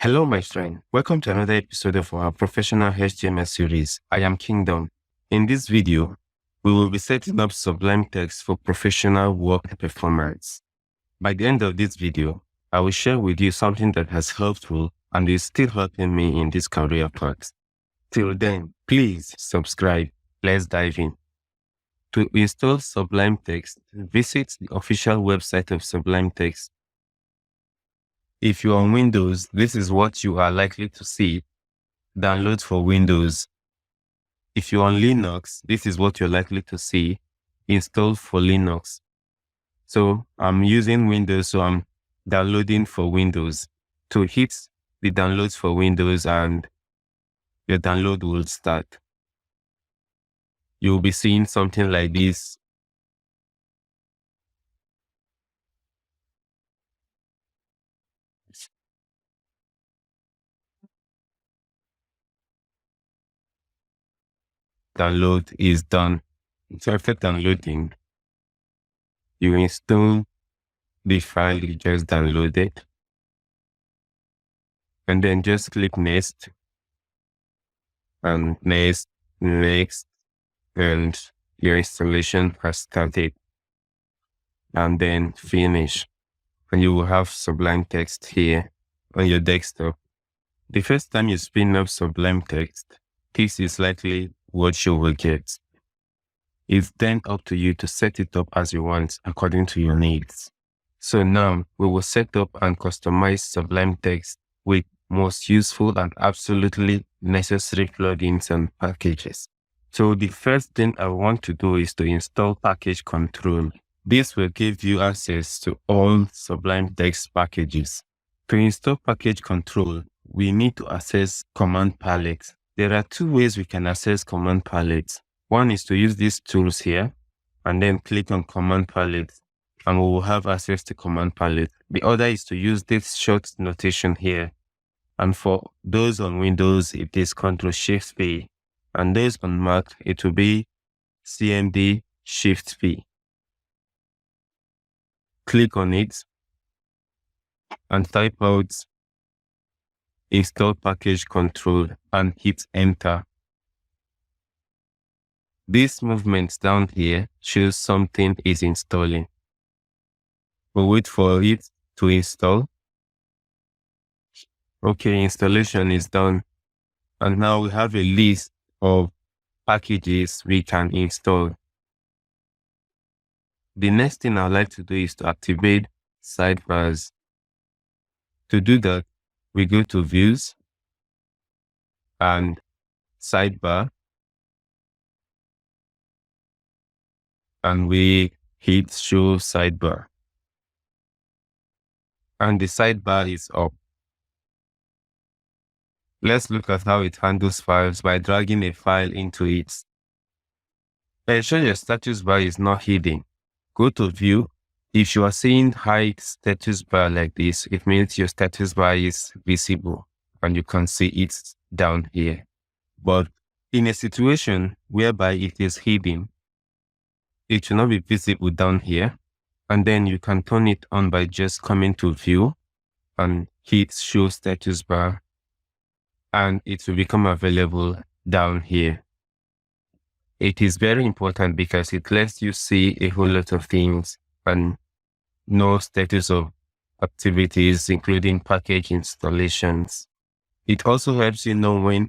Hello, my friend. Welcome to another episode of our professional HTML series. I am Kingdom. In this video, we will be setting up Sublime Text for professional work performance. By the end of this video, I will share with you something that has helpful and is still helping me in this career path. Till then, please subscribe. Let's dive in. To install Sublime Text, visit the official website of Sublime Text. If you're on Windows, this is what you are likely to see. Download for Windows. If you're on Linux, this is what you're likely to see. Install for Linux. So I'm using Windows, so I'm downloading for Windows. To hit the downloads for Windows and your download will start. You'll be seeing something like this. Download is done. So after downloading, you install the file you just downloaded and then just click next and next, and your installation has started, and then finish. And you will have Sublime Text here on your desktop. The first time you spin up Sublime Text, this is likely what you will get. It's then up to you to set it up as you want according to your needs. So now we will set up and customize Sublime Text with most useful and absolutely necessary plugins and packages. So the first thing I want to do is to install package control. This will give you access to all Sublime Text packages. To install package control, we need to access command palette. There are two ways we can access command palette. One is to use these tools here and then click on command palette and we will have access to command palette. The other is to use this short notation here. And for those on Windows, it is Ctrl-Shift-P. And those on Mac, it will be CMD-Shift-P. Click on it and type out install package control and hit enter. This movement down here shows something is installing. We'll wait for it to install. Okay, installation is done. And now we have a list of packages we can install. The next thing I'd like to do is to activate sidebars. To do that, we go to Views and Sidebar, and we hit Show Sidebar. And the sidebar is up. Let's look at how it handles files by dragging a file into it. Ensure your status bar is not hidden. Go to View. If you are seeing hide status bar like this, it means your status bar is visible and you can see it down here. But in a situation whereby it is hidden, it will not be visible down here. And then you can turn it on by just coming to View and hit Show Status Bar, and it will become available down here. It is very important because it lets you see a whole lot of things and know status of activities, including package installations. It also helps you know when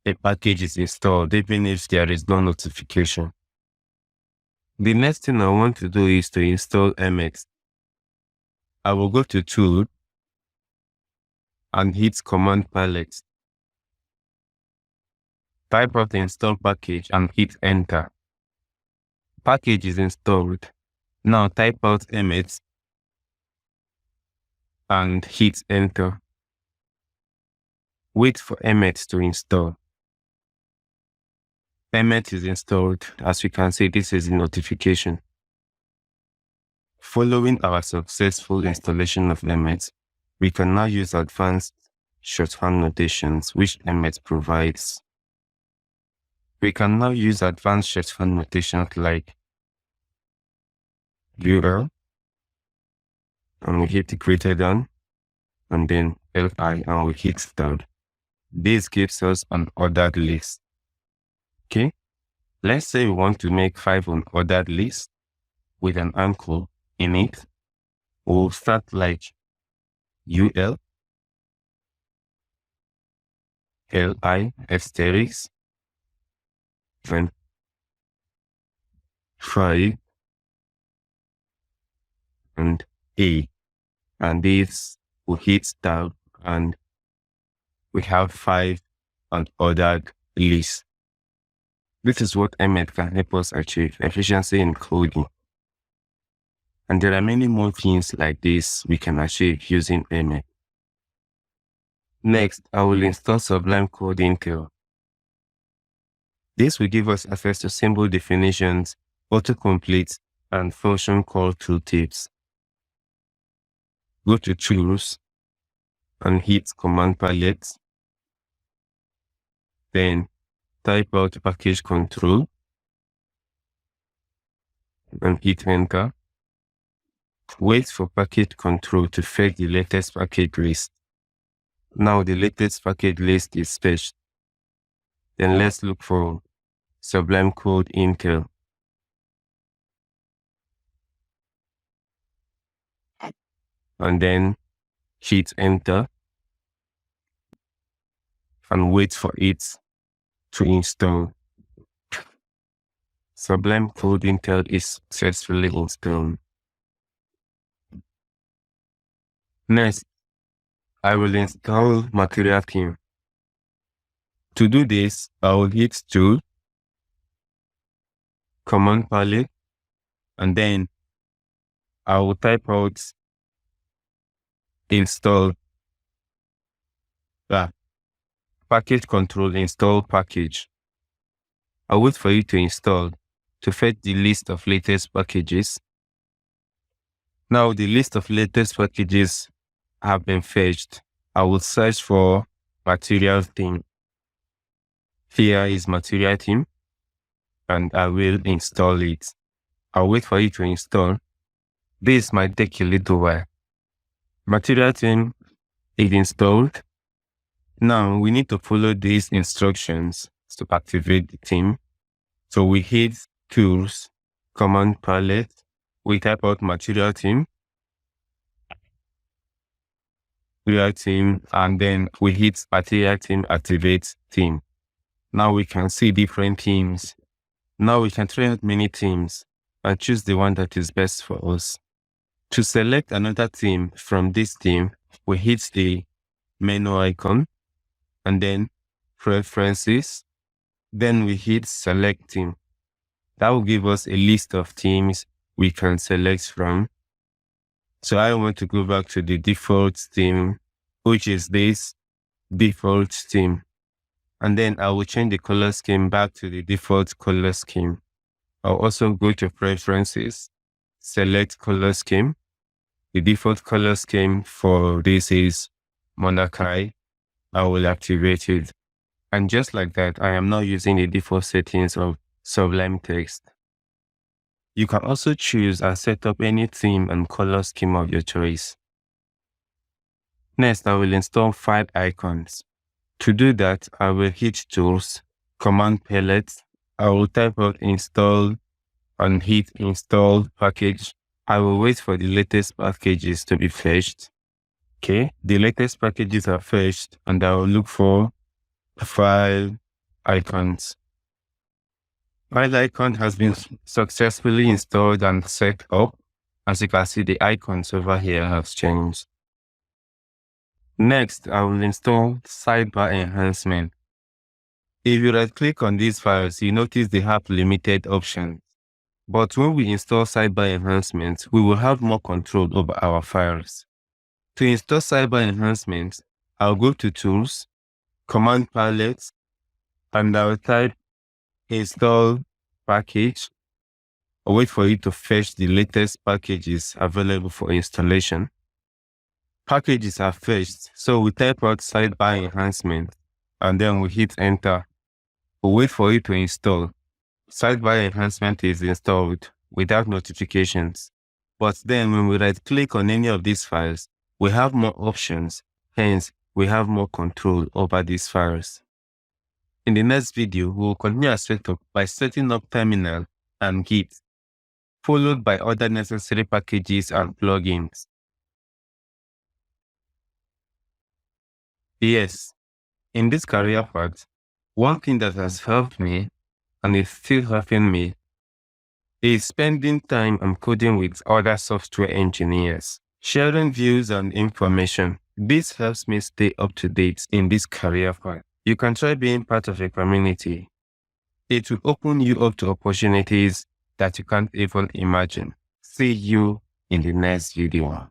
a package is installed, even if there is no notification. The next thing I want to do is to install MX. I will go to Tool and hit Command Palette. Type out the install package and hit Enter. Package is installed. Now type out MX and hit Enter. Wait for MX to install. MX is installed. As you can see, this is the notification. Following our successful installation of MX, we can now use advanced shorthand notations which MX provides. We can now use advanced shorthand notations like viewer, and we hit the greater than, and then li, and we hit start. This gives us an ordered list. Okay. Let's say we want to make 5 unordered lists with an anchor in it. We'll start like ul, li, asterisk, then 5, and a. And this will hit start, and we have 5 unordered lists. This is what Emmet can help us achieve efficiency in coding. And there are many more things like this we can achieve using Emmet. Next, I will install Sublime Code Intel. This will give us access to symbol definitions, autocomplete, and function call tooltips. Go to Tools and hit Command Palette. Then type out package control and hit enter. Wait for package control to fetch the latest package list. Now the latest package list is fetched. Then let's look for Sublime Code Intel. And then hit enter and wait for it to install. Sublime Code Intel is successfully installed. Next, I will install Material Theme. To do this, I will hit Tool, Command Palette, and then I will type out install package control install package. I'll wait for it to install to fetch the list of latest packages. Now the list of latest packages have been fetched. I will search for Material Theme. Here is Material Theme, and I will install it. I'll wait for it to install. This might take a little while. Material Theme is installed. Now we need to follow these instructions to activate the theme. So we hit Tools, Command Palette, we type out Material Theme, and then we hit Material Theme Activate Theme. Now we can see different themes. Now we can try out many themes and choose the one that is best for us. To select another theme from this theme, we hit the menu icon and then Preferences. Then we hit Select Theme. That will give us a list of themes we can select from. So I want to go back to the default theme, which is this default theme. And then I will change the color scheme back to the default color scheme. I'll also go to Preferences, select Color Scheme. The default color scheme for this is Monachi. I will activate it. And just like that, I am now using the default settings of Sublime Text. You can also choose and set up any theme and color scheme of your choice. Next, I will install file icons. To do that, I will hit Tools, Command Palette. I will type out install and hit Install Package. I will wait for the latest packages to be fetched. Okay, the latest packages are fetched, and I will look for file icons. File icon has been successfully installed and set up. As you can see, the icons over here have changed. Next, I will install SidebyEnhancement. If you right click on these files, you notice they have limited options. But when we install SidebyEnhancement, we will have more control over our files. To install SidebyEnhancement, I'll go to Tools, Command Palette, and I'll type Install Package. I'll wait for it to fetch the latest packages available for installation. Packages are fetched, so we type out SidebyEnhancement, and then we hit Enter. We'll wait for it to install. SidebyEnhancement is installed without notifications. But then when we right click on any of these files, We have more options, hence we have more control over these files. In the next video, we will continue our setup by setting up Terminal and Git, followed by other necessary packages and plugins. Yes, in this career path, one thing that has helped me and is still helping me is spending time and coding with other software engineers, sharing views and information. This helps me stay up to date in this career path. You can try being part of a community. It will open you up to opportunities that you can't even imagine. See you in the next video.